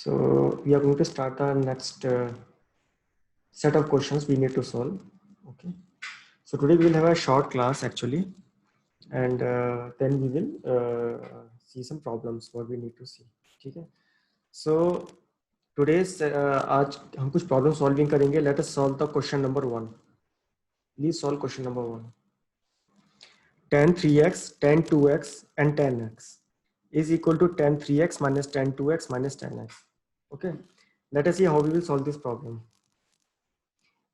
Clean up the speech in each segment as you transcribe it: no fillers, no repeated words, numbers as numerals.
So we are going to start the next set of questions we need to solve. Okay. So today we will have a short class actually, and then we will see some problems what we need to see. ठीक है. So today's आज हम कुछ problem solving करेंगे. Let us solve the question number 1. Please solve question number 1. Tan 3x, tan 2x, and tan x is equal to tan 3x minus tan 2x minus tan x. Okay. Let us see how we will solve this problem.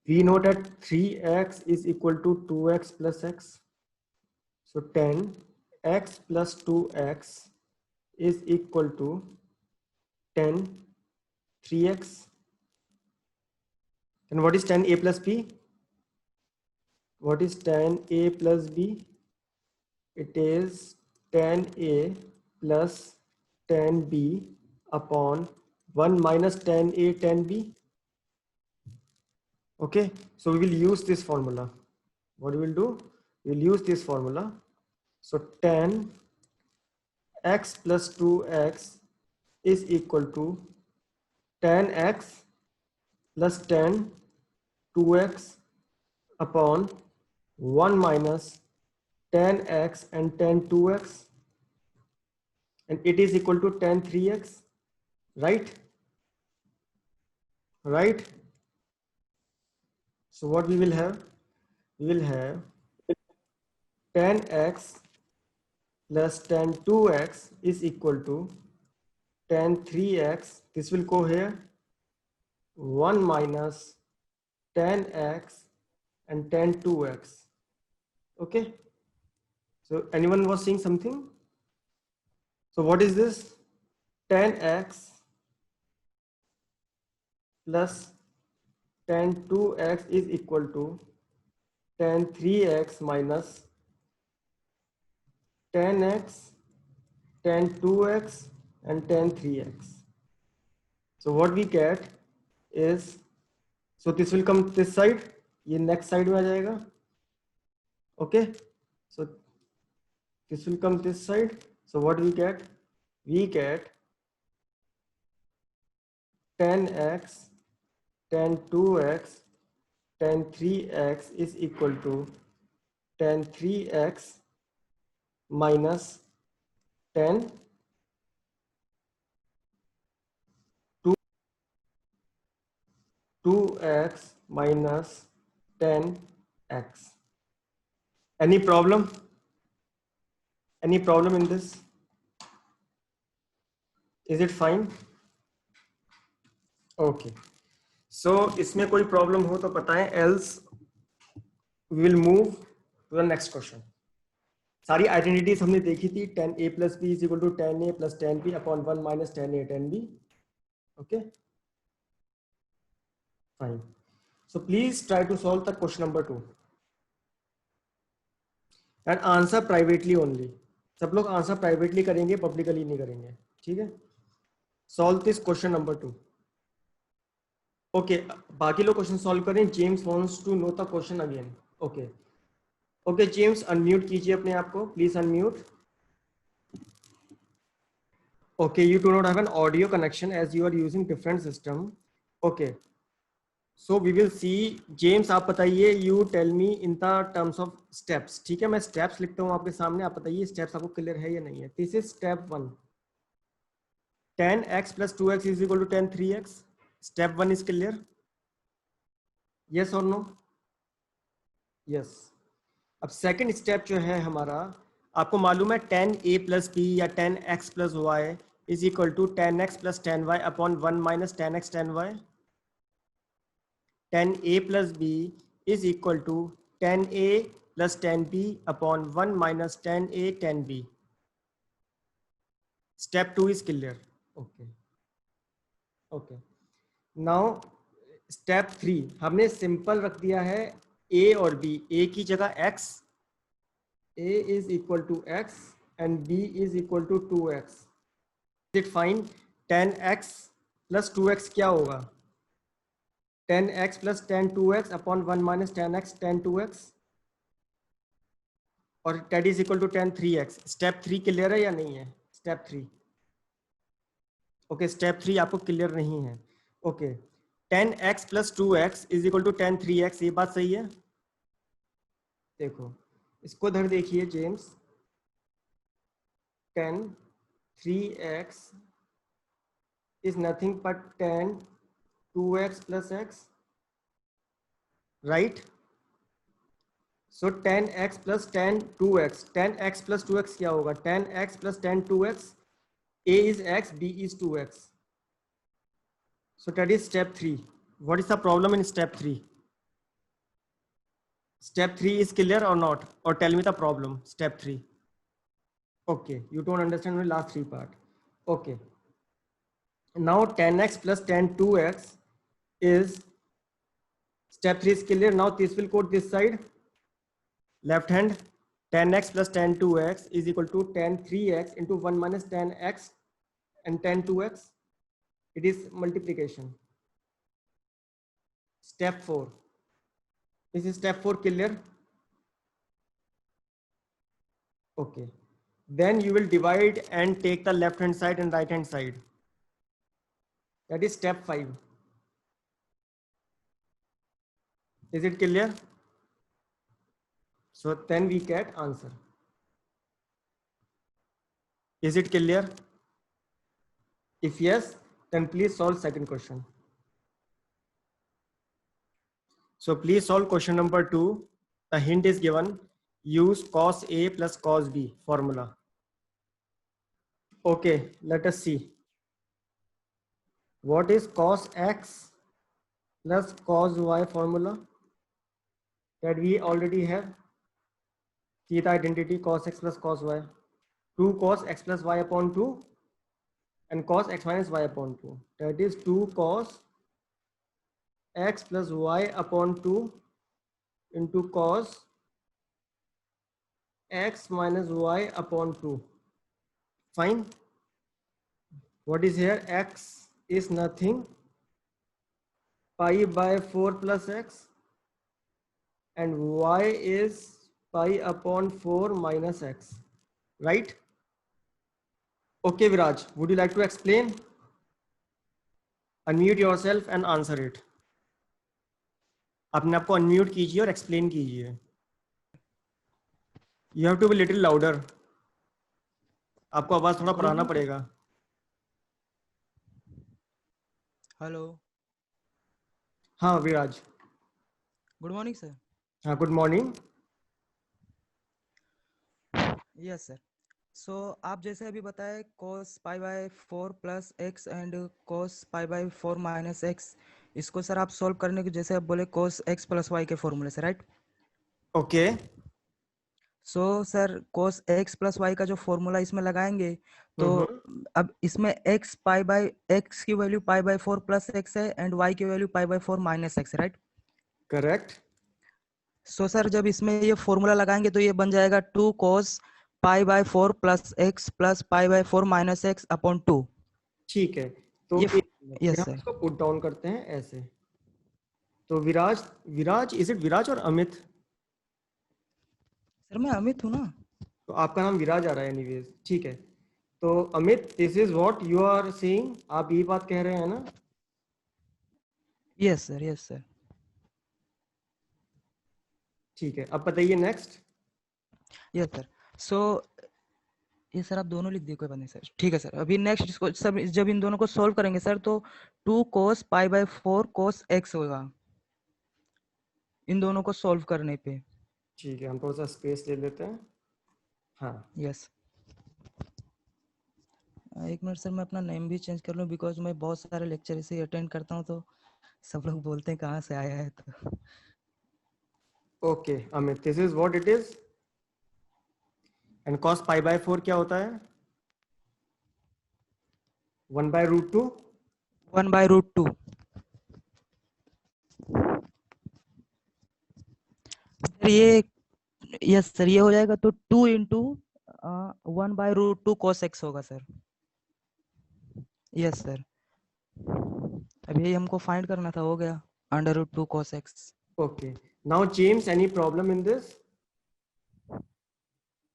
We know that 3x is equal to 2x plus x. So 10x plus 2x is equal to 10 3x. And what is 10a plus b? What is 10a plus b? It is 10a plus 10b upon 1 minus 10a 10b. Okay, so we will use this formula. What we will do? We will use this formula. So 10 x plus 2x is equal to 10x plus 10 2x upon 1 minus 10x and 10 2x, and it is equal to 10 3x, right? Right. So what we will have? We will have 10x plus 10 2x is equal to 10 3x. This will go here. 1 minus 10x and 10 2x. Okay. So anyone was saying something? So what is this? 10x plus 10 2x is equal to 10 3x minus 10x, 10 2x and 10 3x. So what we get is, so this will come this side, ये next side में आ जाएगा. Okay, so this will come this side. So what we get? We get 10x, 10 2x, 10 3x is equal to 10 3x minus 10 2x minus 10x. Any problem? Any problem in this? Is it fine? Okay. So इसमें कोई problem हो तो बताएं, else we will move to the next question. सारी identities हमने देखी थी. 10a plus b is equal to 10a plus 10b upon 1 minus 10a 10b. Okay. Fine. So please try to solve the question number 2 and answer privately only. सब लोग answer privately करेंगे, publicly नहीं करेंगे. ठीक है. Solve this question number 2. Okay, बाकी लोग question solve करें. James wants to know the question again. Okay okay, James unmute कीजिए अपने आप को, please unmute. Okay, you do not have an audio connection as you are using different system. Okay, so we will see. James आप बताइए, you tell me in the terms of steps. ठीक है, मैं steps लिखता हूँ आपके सामने, आप बताइए स्टेप्स आपको क्लियर है या नहीं है. This is step 1. 10x plus 2x is equal to 10 3x. Step 1 is clear. Yes or no? Yes. अब सेकंड स्टेप जो है हमारा, आपको मालूम है 10a plus b या 10x plus y is equal to 10x plus 10y upon 1 minus 10x 10y. 10a plus b is equal to 10a plus 10b upon 1 minus 10a 10b. Step 2 is clear. Okay. Okay. Now step 3 हमने simple रख दिया है a और b. a की जगह x, a is equal to x and b is equal to 2x. Is it fine? 10x plus 2x क्या होगा? 10x plus 10 2x upon 1 minus 10x 10 2x और that is equal to 10 3x. Step 3 clear है या नहीं है? Step 3. Okay, step 3 आपको clear नहीं है। Okay, 10x plus 2x is equal to 10 3x, ये बात सही है। देखो इसको इधर देखिए James, 10 3x is nothing but 10 2x plus x, right? So 10x plus 10 2x, 10x plus 2x क्या होगा? 10x plus 10 2x, a is x, b is 2x. So that is step 3. What is the problem in step 3? Step 3 is clear or not? Or tell me the problem, step 3. Okay, you don't understand the last 3 part. Okay, now 10x plus 10 2x is, step 3 is clear. Now this will go this side, left hand, 10x plus 10 2x is equal to 10 3x into 1 minus 10x and 10 2x. It is multiplication. Step 4. This is step 4 clear? Okay. Then you will divide and take the left hand side and right hand side. That is step 5. Is it clear? So then we get answer. Is it clear? If yes, then please solve second question. So please solve question number 2. The hint is given. Use cos A plus cos B formula. Okay, let us see. What is cos X plus cos Y formula? That we already have. Theta identity cos X plus cos Y. 2 cos X plus Y upon 2 and cos X minus Y upon 2. That is 2 cos X plus Y upon 2 into cos X minus Y upon 2. Fine. What is here? X is nothing, pi by 4 plus x, and y is pi upon 4 minus x, right? Okay, Viraj, would you like to explain? Unmute yourself and answer it. अपने आप को unmute कीजिए और explain कीजिए. You have to be little louder. आपको आवाज थोड़ा बढ़ाना पड़ेगा. हेलो. हाँ विराज. Good morning sir. हाँ good morning. Yes sir. So आप जैसे अभी बताए cos pi by 4 plus x and cos pi by 4 minus x, इसको सर आप सोल्व करने के जैसे आप बोले cos x प्लस वाई के फॉर्मूले से, right? Okay. So sir cos x plus y का जो फॉर्मूला इसमें लगाएंगे तो अब इसमें x पाई बाय x की value pi by 4 plus x है एंड y की value pi by 4 minus x है, राइट? करेक्ट. सो सर जब इसमें ये फॉर्मूला लगाएंगे तो ये बन जाएगा 2 cos pi by 4 plus x plus pi by 4 minus x upon 2. ठीक है, तो ये फिर यस हम सर. इसको पुट डाउन करते हैं ऐसे. तो विराज, विराज इज इट विराज और अमित? सर मैं अमित हूँ ना. तो आपका नाम विराज आ रहा है एनीवेज. ठीक है, तो Amit this is what you are saying, आप ये बात कह रहे हैं ना? Yes sir, yes sir. ठीक है, अब बताइए नेक्स्ट. Yes sir. सो ये सर आप दोनों लिख दिए, कोई बात नहीं सर. ठीक है सर. अभी नेक्स्ट इसको सब जब इन दोनों को सॉल्व करेंगे सर तो 2 cos pi by 4 cos x होगा इन दोनों को सॉल्व करने पे. ठीक है, हम थोड़ा सा स्पेस ले लेते हैं. हाँ यस. एक मिनट सर, मैं अपना नेम भी चेंज कर लूँ बिकॉज मैं बहुत सारे लेक्चर इसे अटेंड करता हूँ तो सब लोग बोलते हैं कहाँ से आया है तो. Okay Amit, this is what it is. And cos pi by 4 क्या होता है? 1/√2. 1/√2. सर ये यस सर ये हो जाएगा तो 2 इंटू 1/√2 cos x होगा सर. Yes sir. अभी यही हमको फाइंड करना था, हो गया √2 cos x. Okay, now James any problem in this?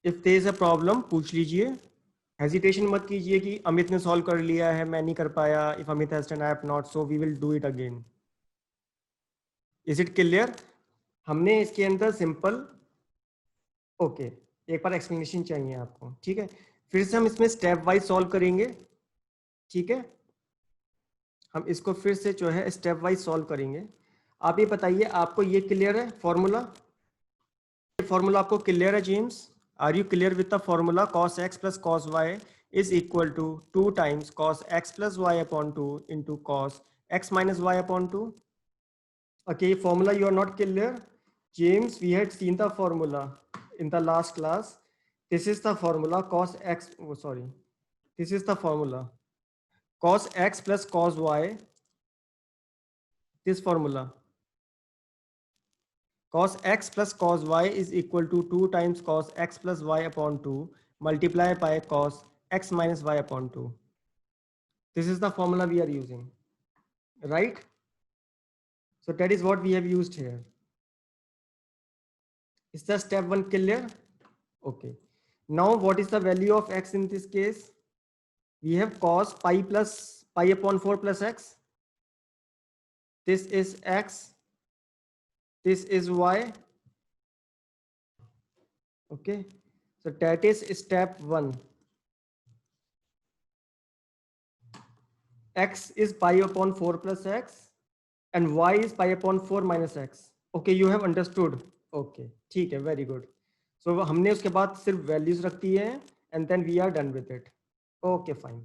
If there is a problem पूछ लीजिए. हेजिटेशन मत कीजिए कि अमित ने सॉल्व कर लिया है, मैं नहीं कर पाया. If Amit has done, I have not, so we will do it again. Is it clear? हमने इसके अंदर सिंपल, ओके, एक बार एक्सप्लेनेशन चाहिए आपको, ठीक है. फिर से हम इसमें स्टेप वाइज सॉल्व करेंगे, ठीक है. हम इसको फिर से जो है स्टेप वाइज सॉल्व करेंगे. आप ये बताइए, आपको ये क्लियर है फॉर्मूला? फॉर्मूला आपको क्लियर है James? Are you clear with the formula cos x plus cos y is equal to 2 times cos x plus y upon 2 into cos x minus y upon 2? Okay, formula you are not clear? James, we had seen the formula in the last class. This is the formula cos x, oh, sorry. This is the formula cos x plus cos y. This formula cos x plus cos y is equal to 2 times cos x plus y upon 2 multiplied by cos x minus y upon 2. This is the formula we are using, right? So that is what we have used here. Is the step 1 clear? Okay. Now what is the value of x in this case? We have cos pi plus pi upon 4 plus x. This is x. This is y. Okay. So that is step 1. X is pi upon 4 plus x and y is pi upon 4 minus x. Okay, you have understood. Okay, ठीक है, very good. So हमने उसके बाद सिर्फ values रख दी हैं and then we are done with it. Okay, fine.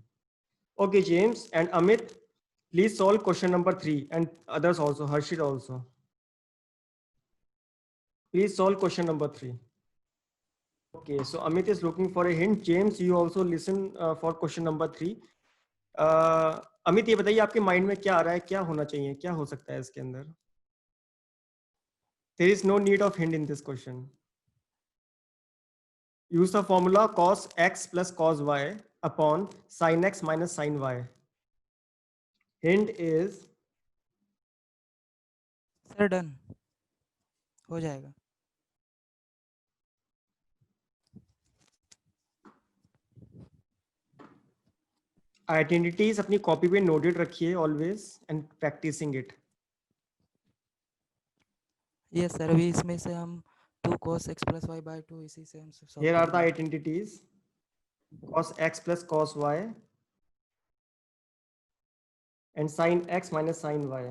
Okay, James and Amit, please solve question number 3 and others also, Harshit also. Please solve question number 3. Okay, so Amit is looking for a hint. James, you also listen for question number 3. Amit, ये बताइए आपके mind में क्या आ रहा है, क्या होना चाहिए, क्या हो सकता है इसके अंदर? There is no need of hint in this question. Use the formula cos x plus cos y upon sin x minus sin y. Hint is sir done हो जाएगा. आइडेंटिटीज अपनी कॉपी पे नोटेड रखिए always and practising it. Yes sir, अभी इसमें से हम 2 cos x plus y by 2 इसी से हम solve Here are the करेंगे. identities cos x plus cos y and sin x minus sin y.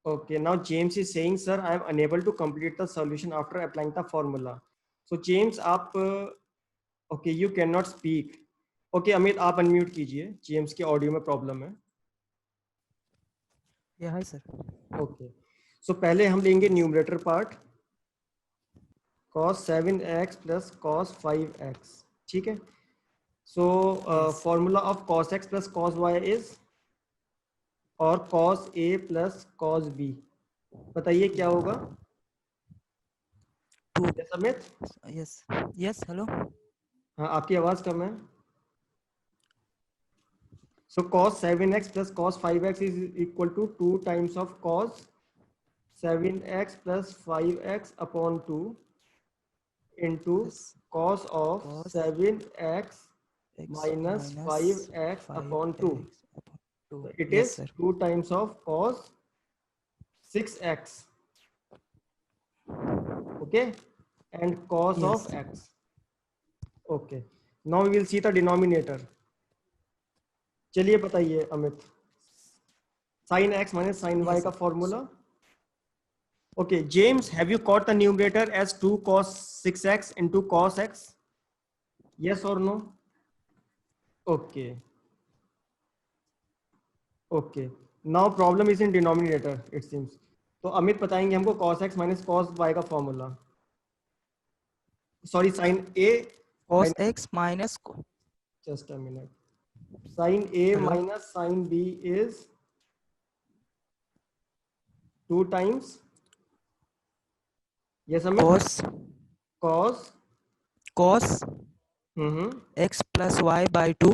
Okay, now James is saying, sir, I am unable to complete the solution after applying the formula. So James, आप okay, you cannot speak. Okay, Amit आप unmute कीजिए, James के audio में problem है. या hi sir. Okay, सो पहले हम लेंगे numerator part cos 7x plus cos 5x, ठीक है. So formula of cos x plus cos y is और cos a plus cos b. बताइए क्या होगा? 2. Yes Amit? Yes yes hello. हाँ, आपकी आवाज कम है. So cos 7x plus cos 5x is equal to 2 times of cos 7x plus 5x upon 2 into Yes. cos of Cos 7x x minus 5x upon 2. 5x upon 2. So it Yes is sir. 2 times of cos 6x. Okay, and cos Yes. of x. Okay, now we will see the denominator. चलिए बताइए Amit, sin x minus sin y Yes, का sir. Formula. Okay, James, have you caught the numerator as 2 cos 6x into cos x? Yes or no? Okay. Okay. Now problem is in denominator, it seems. तो अमित बताएंगे हमको cos x minus cos y का formula. Sorry, sin a. Cos x minus Just a minute. Sin a Hello? minus sin b is 2 times. Yes, Amit. cos Cos. x plus y by 2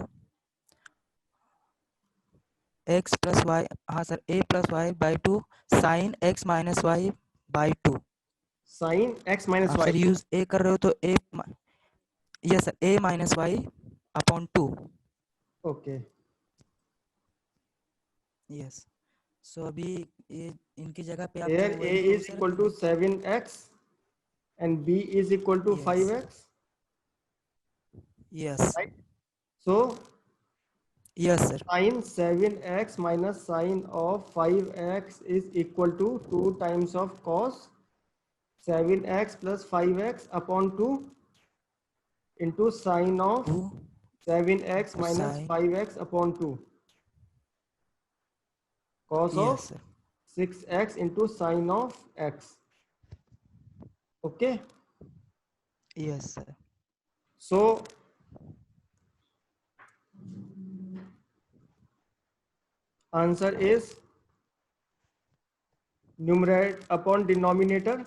x plus y, हाँ sir, a plus y by 2 sin x minus y by 2. Sin x minus आप y. Sir use a कर रहे हो तो a, yes sir, a minus y upon 2. Okay. yes, so अभी ये इनकी जगह पे आप Here जो a वही करो is sir, equal to 7x and b is equal to yes 5x, yes right? So yes sir, sin 7x minus sin of 5x is equal to 2 times of cos 7x plus 5x upon 2 into sin of 2 7x into minus sine, 5x upon 2 cos yes of sir, 6x into sin of x. Okay. yes sir, So answer is numerator upon denominator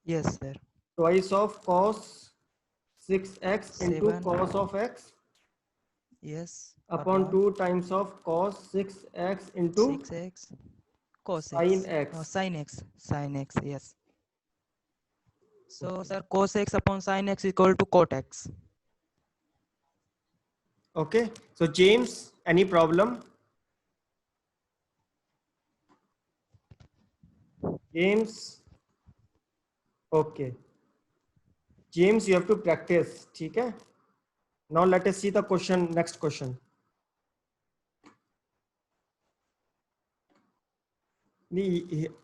yes sir, twice of cos 6x into 7 cos of x yes upon upon 2 times of cos 6x into 6x cos sin x, x. sin x, yes. So sir, cos x upon sin x equal to cot x. Okay. So James, any problem? James. Okay. James, you have to practice. Okay. Now let us see the question. Next question.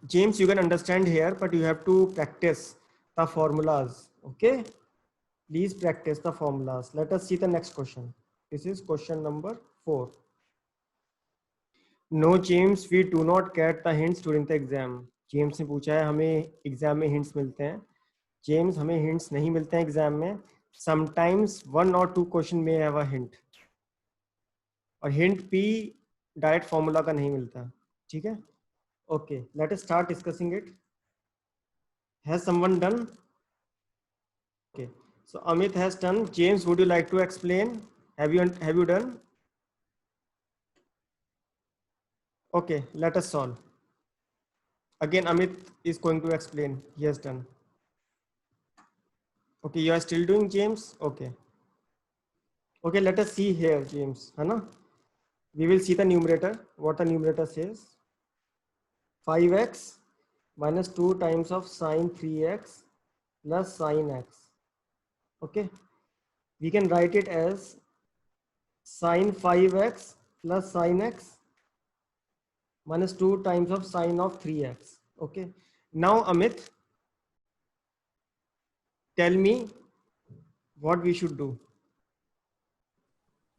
James, you can understand here, but you have to practice the formulas. Okay. Please practice the formulas. Let us see the next question. This is question number 4. No, James, we do not get the hints during the exam. James ने पूछा है हमें exam में hints मिलते हैं. James, हमें hints नहीं मिलते हैं एग्जाम में. Sometimes 1 or 2 question may have a hint. और hint भी डायरेक्ट फॉर्मूला का नहीं मिलता. ठीक है. Okay, let us start discussing it. Has someone done? Okay, so Amit has done. James, would you like to explain? Have you done? Okay, let us solve. Again, Amit is going to explain. He has done. Okay, you are still doing, James? Okay. Okay, let us see here, James. Hana? We will see the numerator. What the numerator says. 5x minus 2 times of sine 3x plus sine x. Okay. We can write it as sine 5x plus sine x minus 2 times of sine of 3x. Okay. Now, Amit, tell me what we should do.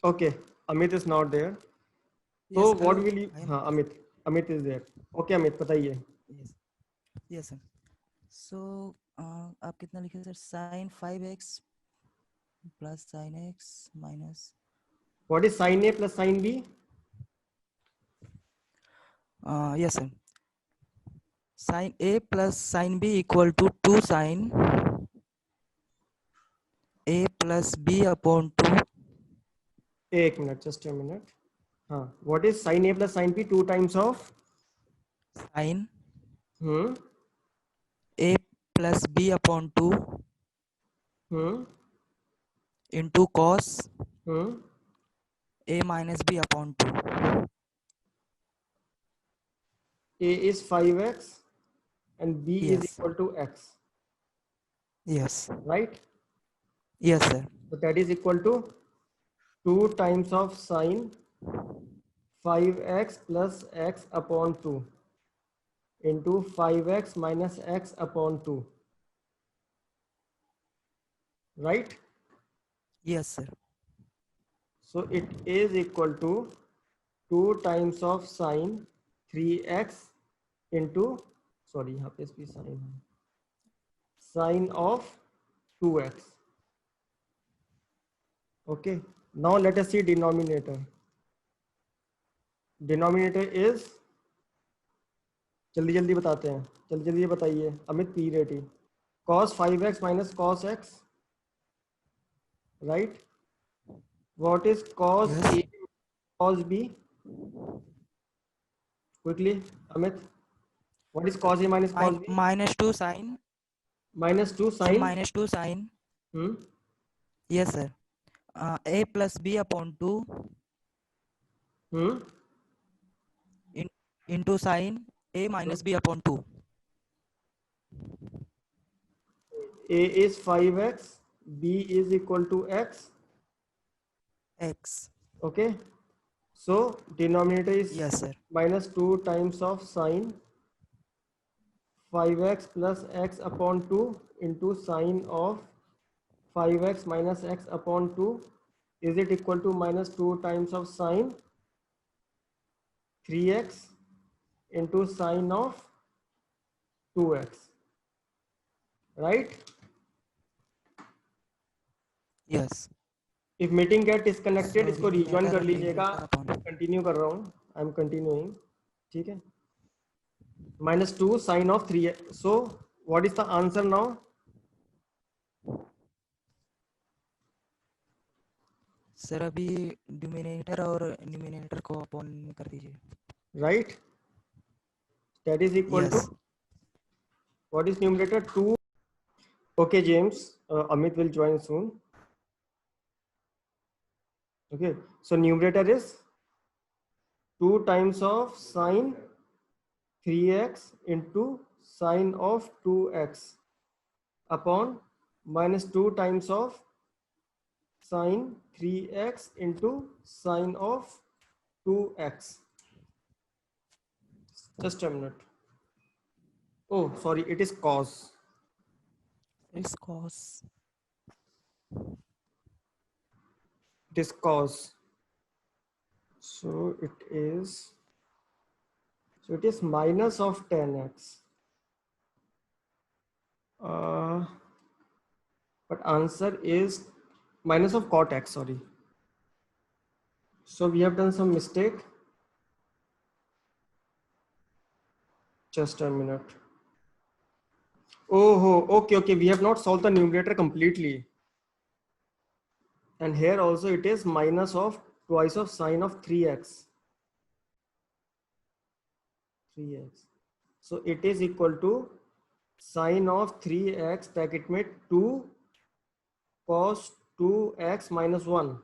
Okay, Amit is not there. So Yes, what hello, will you? I am हाँ, present. Amit is there. Okay, Amit, बताइए. Yes, yes sir. So आप कितना लिखे sir, sin 5x plus sin x minus What is sin A plus sin B? yes sir, sin a plus sin b equal to 2 sin a plus b upon 2 एक minute, just a minute. हाँ, what is sin A plus sin B? 2 times of sin hmm a plus b upon 2 hmm into cos hmm. a minus b upon 2. A is 5x and B is Yes, equal to x, yes, right? yes sir, So that is equal to 2 times of sin 5x plus x upon 2 into 5x minus x upon 2, right? yes sir, So it is equal to 2 times of sin 3x into, sorry, यहाँ पे भी sin है, sin of 2x. Okay, now let us see denominator. Denominator is, जल्दी जल्दी बताते हैं, जल्दी जल्दी बताइए अमित पी रेटी. Cos 5x minus cos x, right? What is cos yes, A cos B? Quickly, Amit. What is cos A minus cos B? minus 2 sin, Minus 2 so sin. minus 2 sin Hmm. Yes sir, a plus b upon 2 into sin a minus b upon 2. A is 5x, b is equal to x. X. Okay, so denominator is Yes sir. minus 2 times of sine 5x plus x upon 2 into sine of 5x minus x upon 2. Is it equal to minus 2 times of sine 3x into sine of 2x, right? Yes. If meeting get disconnected, So इसको numerator rejoin कर and लीजिएगा. numerator upon. Continue कर रहा हूँ. I'm continuing. ठीक है. Minus 2 sine of 3x. So what is the answer now? Sir अभी denominator और न्यूमरेटर को अपॉन कर दीजिए. Right? That is equal to Yes. what is numerator 2? Okay, James. Amit will join soon. Okay. So numerator is 2 times of sine 3x into sine of 2x upon minus 2 times of sine 3x into sine of 2x. Just a minute. Oh, sorry, it is cos. It's cos. It is cos. So it is minus of 10x. But answer is minus of cot x, sorry. So we have done some mistake. Just a minute. Oh, okay. We have not solved the numerator completely. And here also it is minus of twice of sine of 3x. 3x. So it is equal to sine of 3x bracket में 2 cos 2x minus 1.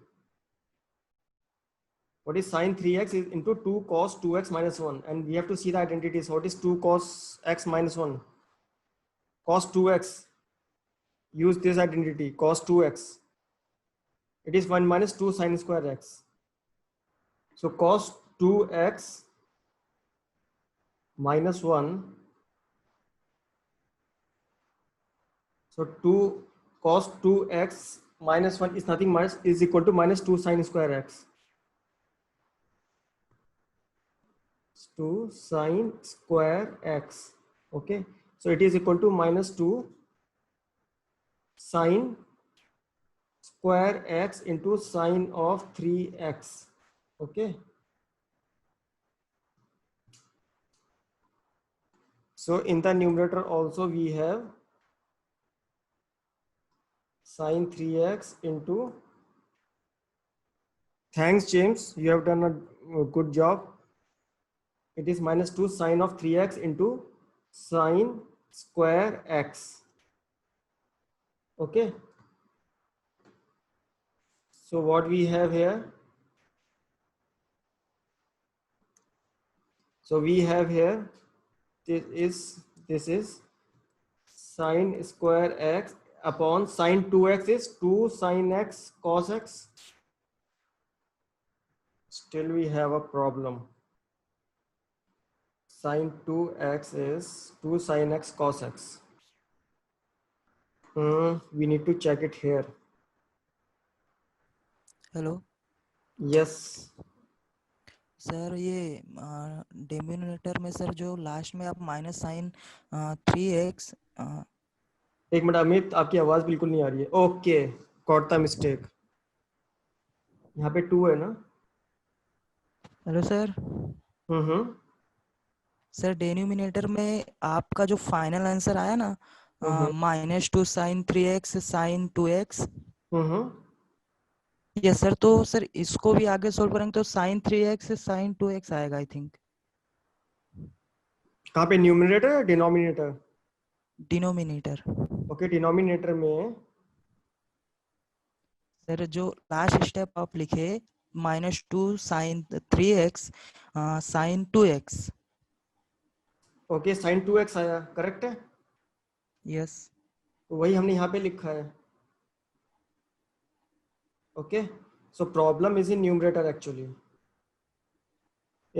What is sine 3x is into 2 cos 2x minus 1. And we have to see the identities. What is 2 cos x minus 1? Cos 2x. Use this identity, cos 2x. It is 1 minus 2 sine square x. So cos 2x minus 1. So 2 cos 2x minus 1 is nothing minus is equal to minus 2 sine square x. 2 sine square x. Okay. So it is equal to minus 2 sine square x into sine of 3x. Okay. So in the numerator also we have sine 3x into, thanks James, you have done a good job. It is minus 2 sine of 3x into sine square x. Okay. So what we have here? So we have here, this is sine square x upon sine 2x is 2 sine x cos x. Still we have a problem. Sine 2x is 2 sine x cos x. We need to check it here. Hello. Yes. Sir ये denominator में sir जो last में आप minus sign 3x. एक minute Amit, आपकी आवाज बिल्कुल नहीं आ रही है. Okay, got the mistake. यहाँ पे 2 है ना? Hello sir. सर डिनोमिनेटर में आपका जो फाइनल आंसर आया ना minus 2 sine 3x sine 2x. Yes sir. तो सर इसको भी आगे सोल्व करेंगे तो साइन 3x साइन 2x आएगा आई थिंक. कहाँ पे, न्यूमरेटर या डिनोमिनेटर? डिनोमिनेटर. ओके, डिनोमिनेटर में सर जो लास्ट स्टेप आप लिखे -2 sin 3x sin 2x। Okay, sign 2x आया, करेक्ट है, यस। तो वही हमने यहाँ पे लिखा है। Okay, so problem is in numerator actually.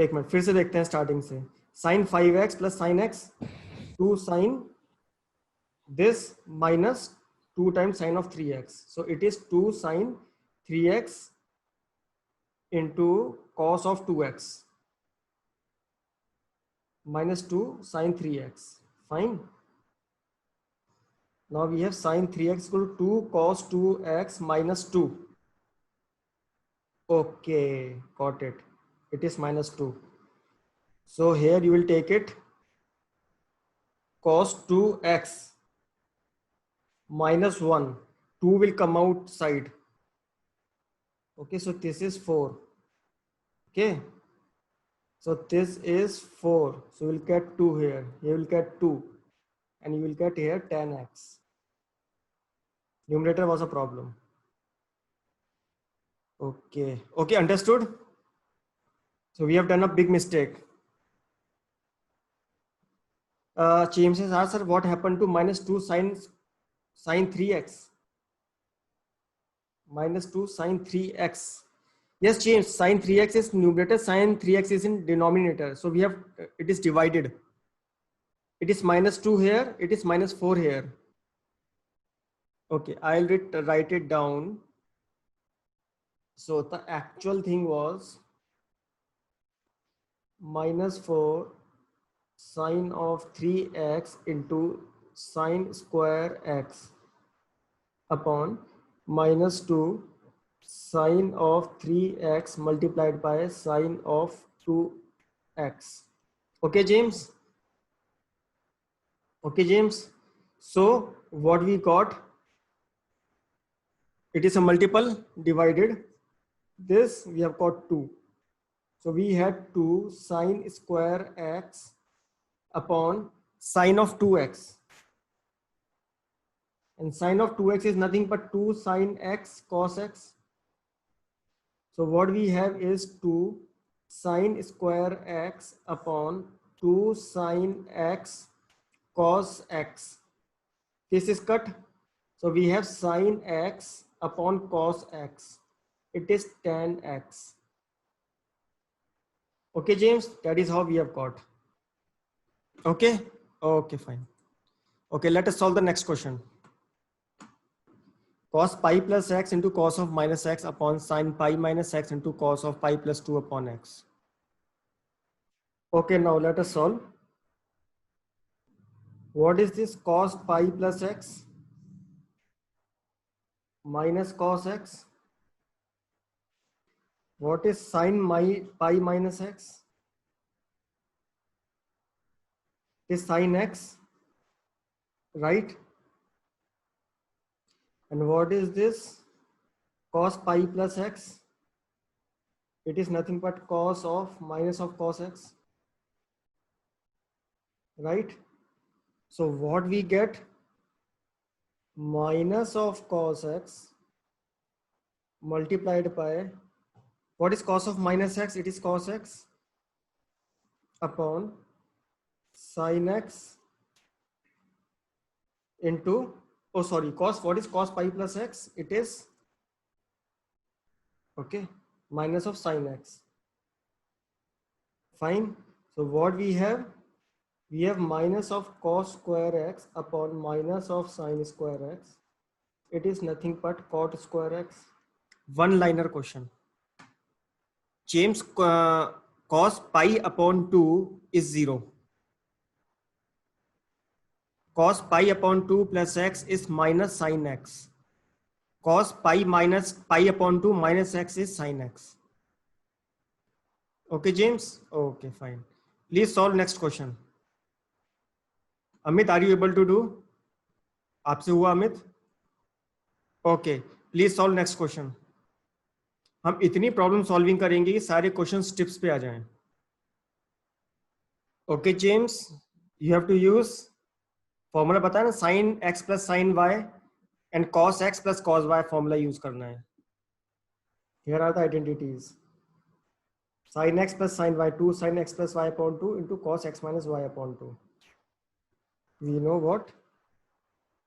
एक मिनट फिर से देखते हैं स्टार्टिंग से। Sine 5x plus sine x, 2 sine this minus 2 times sine of 3x, so it is 2 sine 3x into cos of 2x minus 2 sine 3x. Fine, now we have sine 3x equal to 2 cos 2x minus 2. Okay, got it, it is minus 2. So here you will take it cos 2x minus 1, 2 will come outside. Okay, so this is 4. Okay, so this is 4. So you will get 2 here. You will get 2. And you will get here 10x. Numerator was a problem. Okay. Okay, understood? So we have done a big mistake. James says, sir, what happened to minus 2 sine 3x? Minus 2 sine 3x. Yes, James, sine 3x is numerator, sine 3x is in denominator. So we have, it is divided. It is minus 2 here, it is minus 4 here. Okay, I'll write it down. So the actual thing was minus 4 sine of 3x into sine square x upon minus 2 sine of 3x multiplied by sine of 2x. Okay, James? Okay, James? So what we got? It is a multiple divided. This we have got 2. So we had 2 sine square x upon sine of 2x. And sine of 2x is nothing but 2 sine x cos x. So what we have is 2 sine square x upon 2 sine x cos x. This is cut. So we have sine x upon cos x. It is tan x. Okay, James, that is how we have got. Okay, okay, fine. Okay, let us solve the next question. Cos pi plus x into cos of minus x upon sin pi minus x into cos of pi plus 2 upon x. Okay, now let us solve. What is this cos pi plus x minus cos x? What is sin pi minus x? It is sin x, right? And what is this cos pi plus x? It is nothing but cos of minus of cos x, right? So what we get? Minus of cos x multiplied by, what is cos of minus x? It is cos x upon sin x into, oh sorry, cos, what is cos pi plus x? It is, okay, minus of sin x. Fine. So what we have? We have minus of cos square x upon minus of sin square x. It is nothing but cot square x. One liner question. James, cos pi upon 2 is 0. Cos pi upon 2 plus x is minus sin x. Cos pi minus pi upon 2 minus x is sin x. Okay, James? Okay, fine. Please solve next question. Amit, are you able to do? आपसे हुआ Amit? Okay, please solve next question. हम इतनी problem solving करेंगे कि सारे question tips पे आ जाएं. Okay, James, you have to use formula पता है ना, sin x plus sin y and cos x plus cos y formula use करना है. Here are the identities. Sin x plus sin y, 2 sin x plus y upon 2 into cos x minus y upon 2. We know what?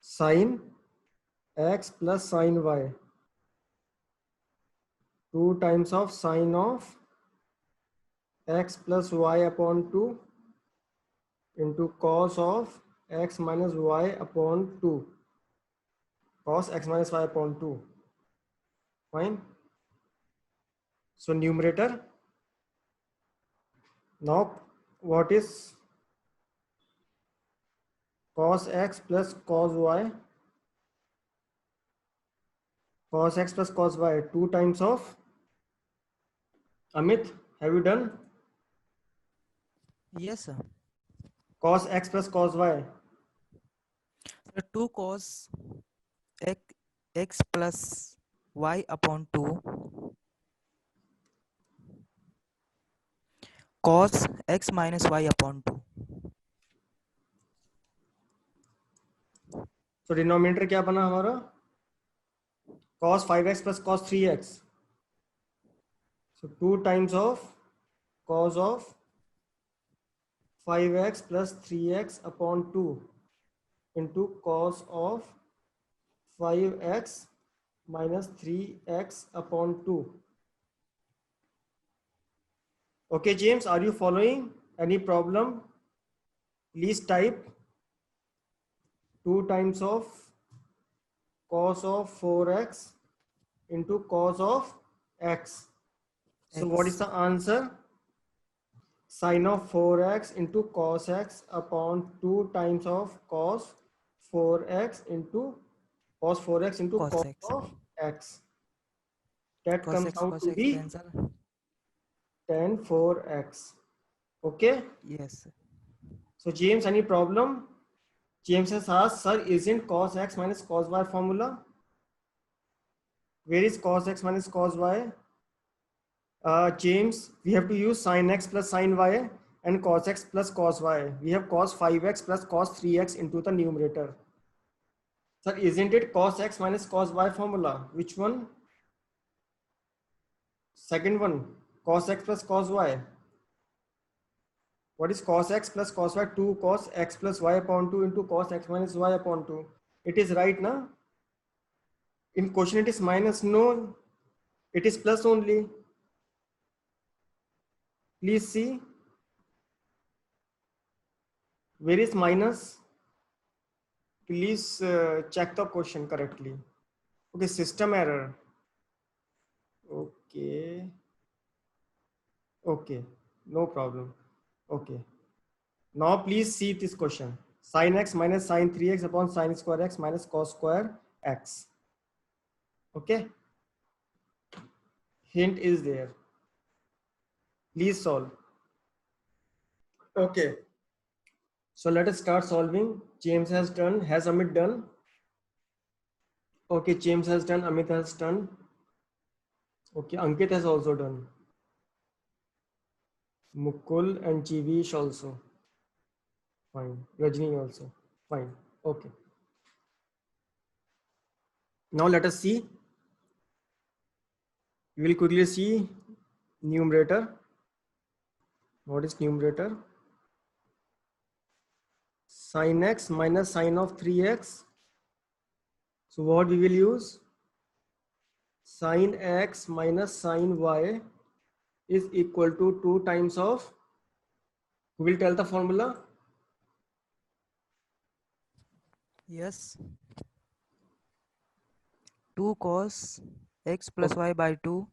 Sin x plus sin y, 2 times of sin of x plus y upon 2 into cos of x minus y upon 2. Cos x minus y upon 2. Fine. So numerator. Now what is cos x plus cos y? Cos x plus cos y, 2 times of, Amit, have you done? Yes, sir. Cos x plus cos y. So 2 cos x plus y upon 2 cos x minus y upon 2. So denominator क्या बना हमारा? Cos 5x plus cos 3x. So 2 times of cos of 5x plus 3x upon 2 into cos of 5x minus 3x upon 2. Okay, James, are you following? Any problem? Please type 2 times of cos of 4x into cos of x. So what is X. the answer? Sin of 4x into cos x upon 2 times of cos 4x into cos 4x into Cos cos x. of x. That Cos comes x out cos to x be cancel. tan 4x. Okay. Yes. So James, any problem? James has asked, sir, isn't cos x minus cos y formula? Where is cos x minus cos y? James, we have to use sin x plus sin y and cos x plus cos y. We have cos 5x plus cos 3x into the numerator. Sir, isn't it cos x minus cos y formula? Which one? Second one, cos x plus cos y. What is cos x plus cos y? 2 cos x plus y upon 2 into cos x minus y upon 2. It is right now. In question it is minus. No, it is plus only. Please see. Where is minus? Please check the question correctly. Okay, system error. Okay. Okay, no problem. Okay. Now please see this question. Sin x minus sin 3x upon sin square x minus cos square x. Okay. Hint is there. Please solve. Okay. So let us start solving. James has done. Has Amit done? Okay, James has done. Amit has done. Okay, Ankit has also done. Mukul and Chivish also. Fine. Rajni also. Fine. Okay. Now let us see. We will quickly see numerator. What is numerator? Sin x minus sin of 3x. So what we will use? Sin x minus sin y is equal to 2 times of, who will tell the formula? Yes. 2 cos x plus y by 2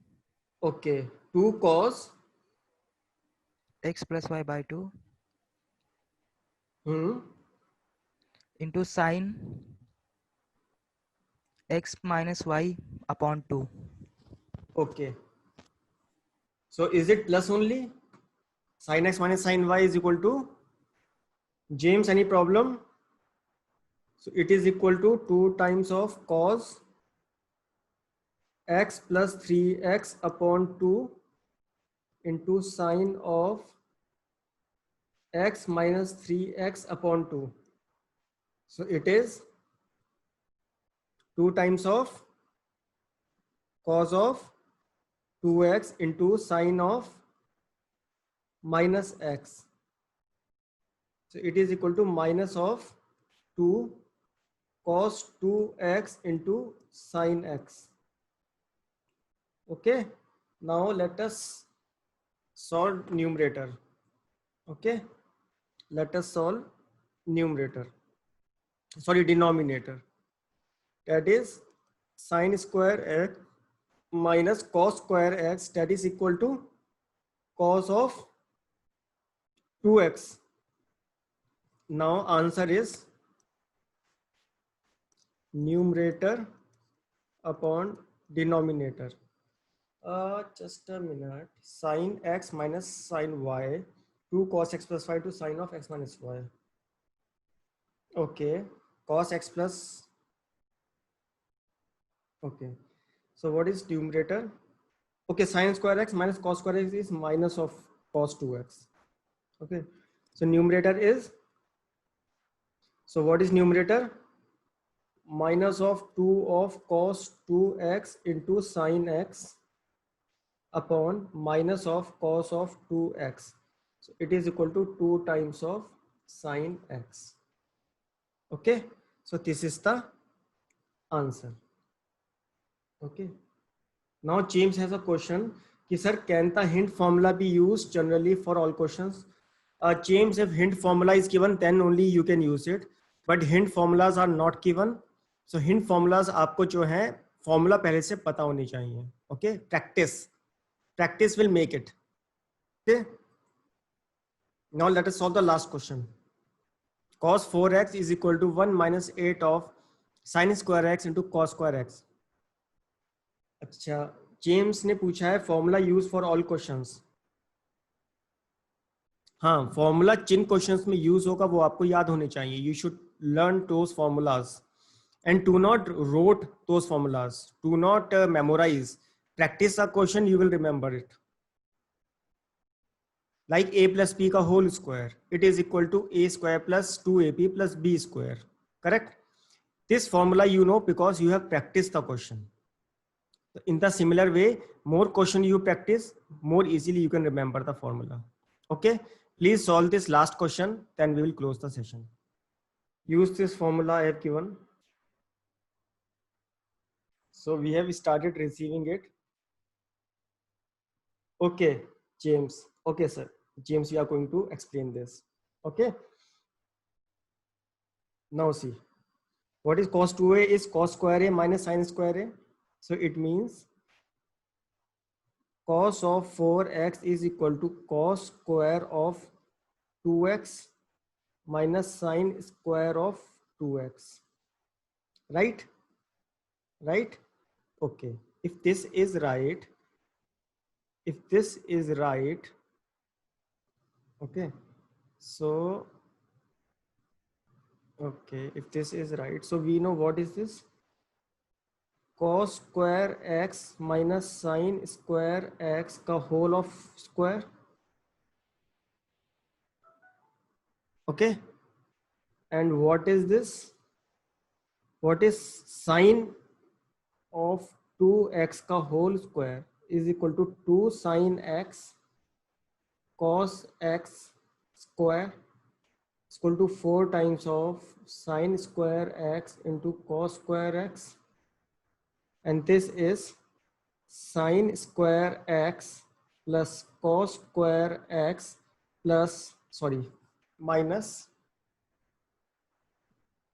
Okay, 2 cos x plus y by 2 hmm, into sin x minus y upon 2. okay. So is it plus only? Sin x minus sin y is equal to, James, any problem? So it is equal to 2 times of cos x plus 3x upon 2 into sine of x minus 3x upon 2. So it is 2 times of cos of 2x into sine of minus x. So it is equal to minus of 2 cos 2x into sine x. Okay. Now let us solve numerator. Okay. Let us solve numerator. Sorry, denominator. That is sine square x minus cos square x, that is equal to cos of 2x. Now answer is numerator upon denominator. Just a minute. Sine x minus sine y, 2 cos x plus y to sine of x minus y. Okay, cos x plus. Okay, so what is numerator? Okay, sine square x minus cos square x is minus of cos 2x. Okay, so numerator is, so what is numerator? Minus of 2 of cos 2x into sine x upon minus of cos of 2x. So it is equal to 2 times of sine x. Okay, so this is the answer. Okay, now James has a question. Sir, can the hint formula be used generally for all questions? James, if hint formula is given, then only you can use it. But hint formulas are not given. So hint formulas आपको जो है formula पहले से पता होनी चाहिए. Okay, practice will make it. Okay. Now let us solve the last question. Cos 4x is equal to 1 minus 8 of sin square x into cos square x. अच्छा, James ने पूछा है formula use for all questions. हाँ, formula जिन questions में use होगा वो आपको याद होने चाहिए. You should learn those formulas and do not wrote those formulas. Do not memorize. Practice a question, you will remember it. Like a plus b ka whole square, it is equal to a square plus 2ab plus b square. Correct? This formula you know because you have practiced the question. In the similar way, more question you practice, more easily you can remember the formula. Okay, please solve this last question, then we will close the session. Use this formula I have given. So we have started receiving it. Okay, James. Okay, sir. James, we are going to explain this. Okay. Now see, what is cos 2a is cos square a minus sin square a. So it means cos of 4x is equal to cos square of 2x minus sin square of 2x. Right? Right? Okay. If this is right, okay, so okay, if this is right, so we know what is this? Cos square x minus sin square x ka whole of square. Okay, and what is this? What is sine of 2x ka whole square is equal to 2 sin x cos x square is equal to 4 times of sin square x into cos square x, and this is sin square x plus cos square x plus minus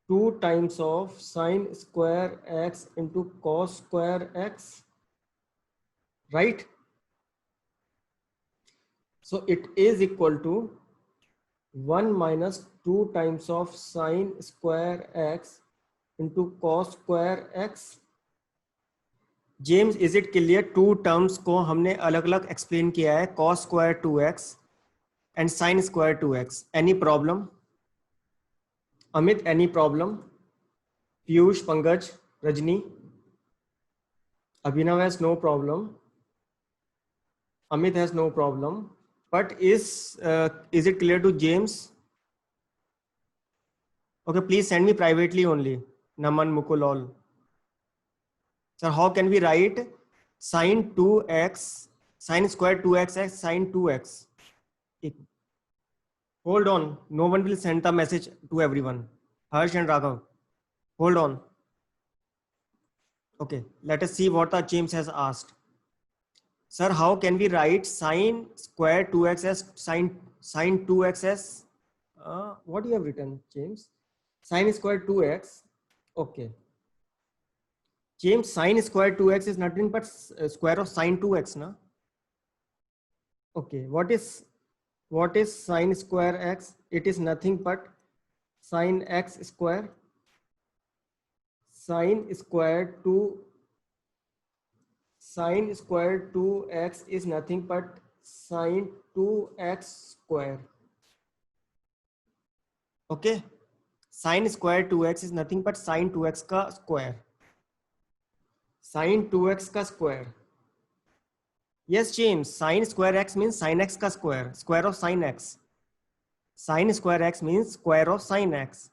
2 times of sin square x into cos square x. Right? So it is equal to 1 minus 2 times of sin square x into cos square x. James, is it clear? Two terms को हमने अलग अलग explain किया है, cos square 2x and sin square 2x. Any problem? Amit, any problem? Piyush, Pankaj, Rajni? Abhinav has no problem. Amit has no problem. But is it clear to James? Okay, please send me privately only. Naman, Mukul, all. Sir, how can we write sin 2x, sin square 2x is sin 2x. Hold on, no one will send the message to everyone. Harsh and Raghav, hold on. Okay, let us see what the James has asked. Sir, how can we write sin square 2x as sin 2x as what you have written, James? Sin square 2x. Okay, James, sin square 2x is nothing but square of sin 2x, na? Okay, what is sin square x? It is nothing but sin x square. Sin square 2x is nothing but sin 2x square. Okay, sin square 2x is nothing but sin 2x का square. Sin 2x का square. Yes, James, sin square x means sin x का square, square of sin x. Sin square x means square of sin x.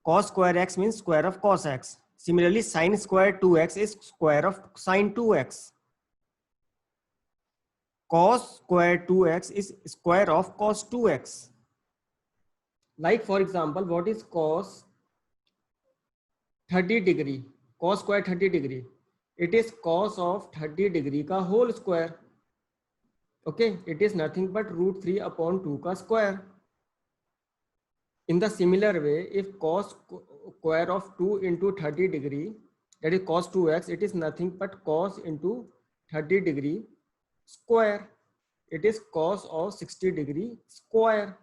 Cos square x means square of cos x. Similarly, sin square 2x is square of sin 2x. Cos square 2x is square of cos 2x. Like for example, what is cos 30 degree? Cos square 30 degree. It is cos of 30 degree ka whole square. Okay, it is nothing but root 3 upon 2 ka square. In the similar way, if cos square of 2 into 30 degree, that is cos 2x, it is nothing but cos into 30 degree square. It is cos of 60 degree square.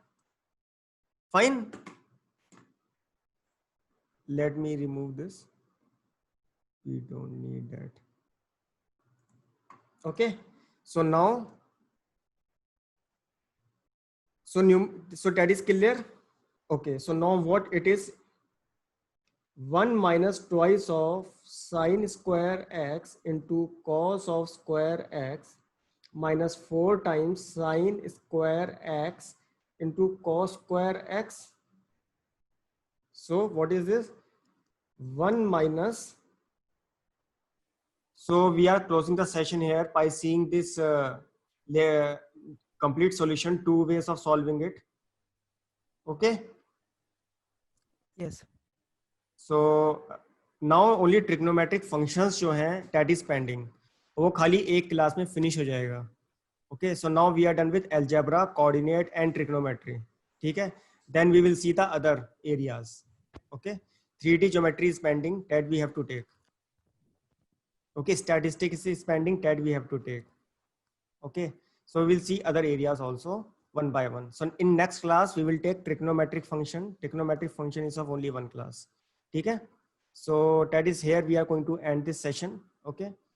Fine. Let me remove this. We don't need that. Okay. So now, so that is clear. Okay. So now what it is? 1 minus twice of sin square x into cos of square x minus 4 times sin square x into cos square x. So what is this? 1 minus. So we are closing the session here by seeing this complete solution, 2 ways of solving it. Okay. Yes. So now only trigonometric functions जो हैं that is pending. वो खाली एक class में finish हो जाएगा. Okay, so now we are done with algebra, coordinate and trigonometry. ठीक है? Then we will see the other areas. Okay, 3D geometry is pending, that we have to take. Okay, statistics is pending, that we have to take. Okay, so we'll see other areas also one by one. So in next class we will take trigonometric function. Trigonometric function is of only one class. ठीक है? So that is here we are going to end this session. Okay.